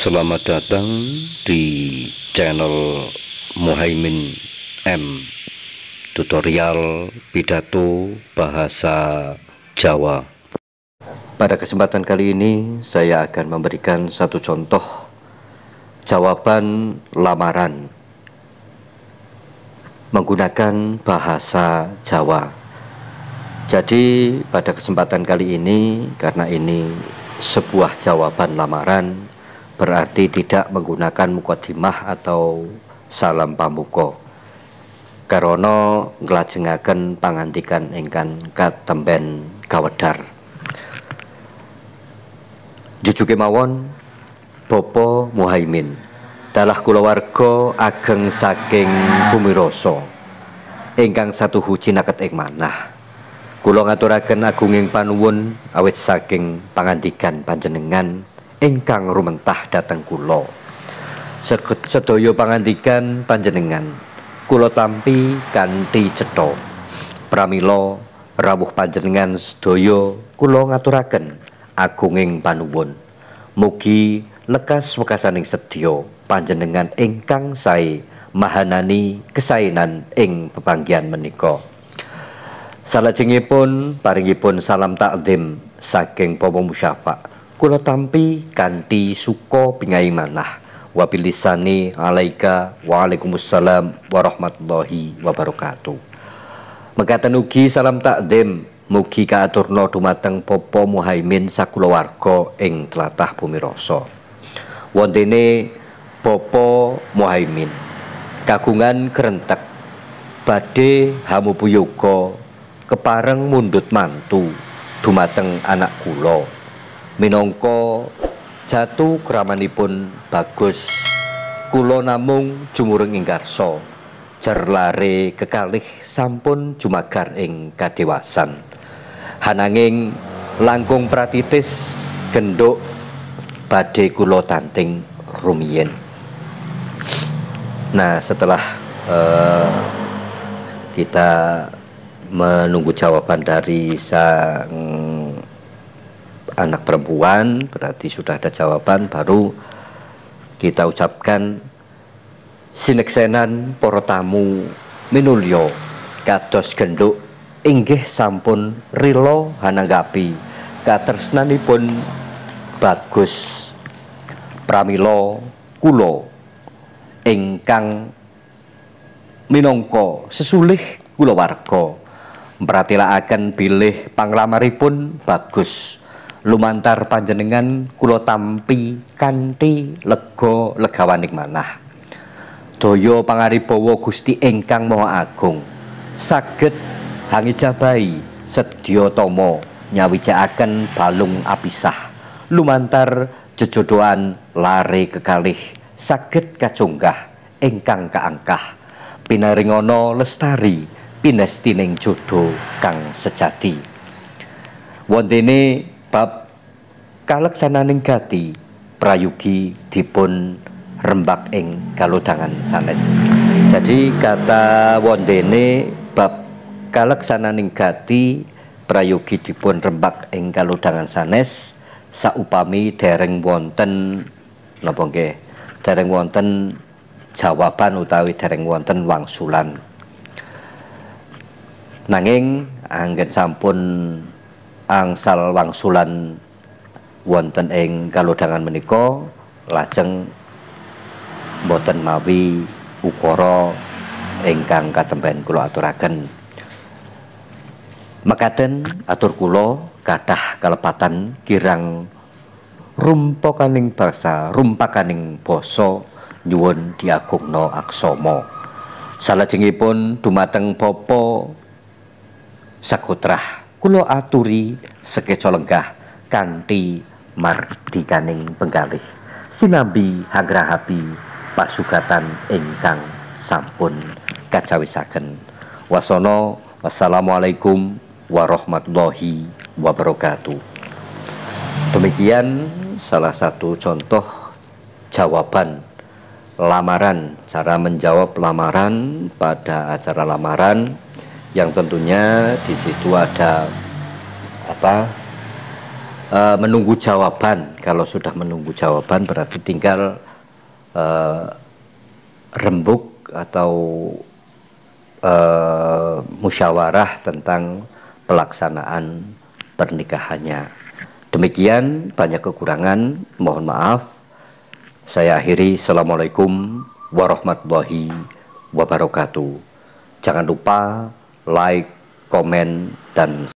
Selamat datang di channel Muhaimin M, tutorial pidato bahasa Jawa. Pada kesempatan kali ini saya akan memberikan satu contoh jawaban lamaran menggunakan bahasa Jawa. Jadi pada kesempatan kali ini, karena ini sebuah jawaban lamaran, berarti tidak menggunakan mukodimah atau salam pamuka. Karena nglajengaken pangandikan ingkang katemben kawedhar. Jujuke mawon, Bapak Muhaimin, dalah kulawarga ageng saking Bumirasa ingkang satu hujinaket ing manah. Kula ngaturaken agunging panuwun awit saking pangandikan panjenengan ingkang rumentah dhateng kula. Sedaya pangandikan panjenengan kula tampi kanthi cetha. Pramila rawuh panjenengan sedaya kula ngaturaken agunging panuwun. Mugi lekas wekasaning sedya panjenengan ingkang sae mahanani kesaenan ing pepanggihan menika. Salajengipun paringipun salam takdim saking Papa Musyafa. Kula tampi kanthi suka pingai manah. Wabilisani alaika waalaikumsalam warahmatullahi wabarakatuh. Mekaten ugi salam takdim mugi kaaturna dumateng Papa Muhaimin sakulawarga ing tlatah Bumirasa. Wontene Papa Muhaimin kagungan kerentek badhe hamubuyoga kepareng mundhut mantu dumateng anak kula. Minangka jatuh kramanipun bagus, kula namung jumureng ing karsa, jerlare kekalih sampun jumagar ing kadewasan. Hananging langkung pratitis genduk badhe kula tanting rumiyin. Nah, setelah kita menunggu jawaban dari sang anak perempuan, berarti sudah ada jawaban, baru kita ucapkan sineksenan para tamu minulya kados genduk inggih sampun rila hananggapi katresnanipun bagus. Pramila kula ingkang minangka sesulih kulawarga mratélakaken bilih panglamaripun bagus. Lumantar panjenengan kula tampi kanthi lega legawaning manah. Daya pangaribawa Gusti ingkang Maha Agung saged hangijabahi sedya tama nyawijakaken balung apisah. Lumantar jejodohan lare kekalih saged kacunggah ingkang kaangkah. Pinaringana lestari pinestining jodoh kang sejati. Wontene bab kaleksananing gati prayogi dipun rembak ing kalodhangan sanes. Jadi kata wondene bab kaleksananing gati prayogi dipun rembak ing kalodhangan sanes saupami dereng wonten napa nggih, dereng wonten jawaban utawi dereng wonten wangsulan. Nanging anggen sampun angsal wangsulan wonten ing kalodhangan menika, lajeng boten mawi ukara ingkang katemben kula aturaken. Mekaten atur kula kathah kalepatan kirang rumpakaning basa nyuwun diagungna aksama. Salajengipun dumateng Bapa Sagotrah kula aturi sekeca lenggah kanthi mardikaning penggalih sinambi hagrahapi pasugatan ingkang sampun kacawisaken. Wasana, wassalamualaikum warahmatullahi wabarakatuh. Demikian salah satu contoh jawaban lamaran, cara menjawab lamaran pada acara lamaran yang tentunya di situ ada menunggu jawaban. Kalau sudah menunggu jawaban berarti tinggal rembuk atau musyawarah tentang pelaksanaan pernikahannya. Demikian, banyak kekurangan, mohon maaf. Saya akhiri, Assalamualaikum warahmatullahi wabarakatuh. Jangan lupa like, komen, dan